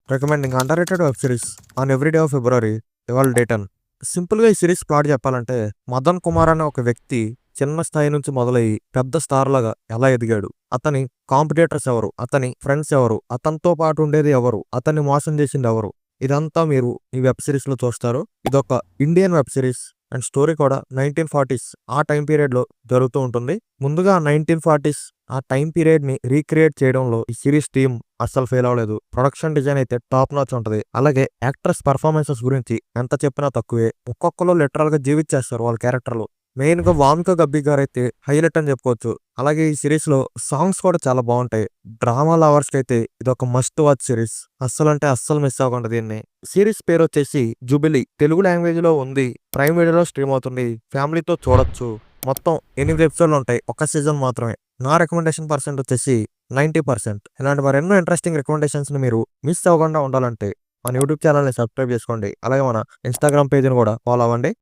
Recommending underrated web series on every day of February ఇవాళ day 10. సింపుల్‌గా ఈ series plot చెప్పాలంటే, మదన్ కుమార్ అనే ఒక వ్యక్తి చిన్న స్థాయి నుంచి మొదలయ్యి పెద్ద స్టార్‌లాగా ఎలా ఎదిగాడు? అతని కాంపిటీటర్స్ ఎవరు? అతని ఫ్రెండ్స్ ఎవరు? అతనితో పాటు ఉండేది ఎవరు? అతన్ని మోసం చేసింది ఎవరు? ఇదంతా మీరు ఈ వెబ్ సిరీస్‌లో చూస్తారు. ఇదొక Indian web series and story కూడా 1940s ఆ టైం పీరియడ్‌లో జరుగుతూ ఉంటుంది. ముందుగా 1940s ఆ టైం పీరియడ్‌ని రీక్రియేట్ చేయడంలో ఈ సిరీస్ టీమ్ అస్సలు ఫెయిల్ అవ్వలేదు. ప్రొడక్షన్ డిజైన్ అయితే టాప్ నాచ్ ఉంటది. అలాగే యాక్టర్స్ పెర్ఫార్మెన్సెస్ గురించి ఎంత చెప్పినా తక్కువే. ఒక్కొక్కళ్ళు లిటరల్‌గా జీవించేస్తారు వాళ్ళ క్యారెక్టర్‌లు. మెయిన్‌గా 'వామిక గబ్బి' గారైతే హైలైట్ అని చెప్పుకోవచ్చు. అలాగే ఈ సిరీస్‌లో సాంగ్స్ కూడా చాలా బావుంటాయి. డ్రామా లవర్స్‌కైతే ఇదొక మస్ట్ వాచ్ సిరీస్. అస్సలంటే అస్సలు మిస్ అవ్వకండి దీన్ని. సిరీస్ పేరొచ్చేసి 'జుబిలీ'. తెలుగు లాంగ్వేజ్‌లో ఉంది. ప్రైమ్ వీడియోలో స్ట్రీమ్ అవుతుంది. ఫ్యామిలీతో చూడొచ్చు. మొత్తం 8 ఎపిసోడ్‌లుంటాయి. ఒక్క సీజన్ మాత్రమే. నా రికమెండేషన్ పర్సెంట్ వచ్చేసి 90%. ఇలాంటి మరెన్నో ఇంట్రెస్టింగ్ రికమెండేషన్స్‌ని మీరు మిస్ అవ్వకుండా ఉండాలంటే మన యూట్యూబ్ ఛానల్‌ని సబ్స్క్రైబ్ చేసుకోండి. అలాగే మన ఇన్‌స్టాగ్రామ్ పేజ్‌ని కూడా ఫాలో అవ్వండి.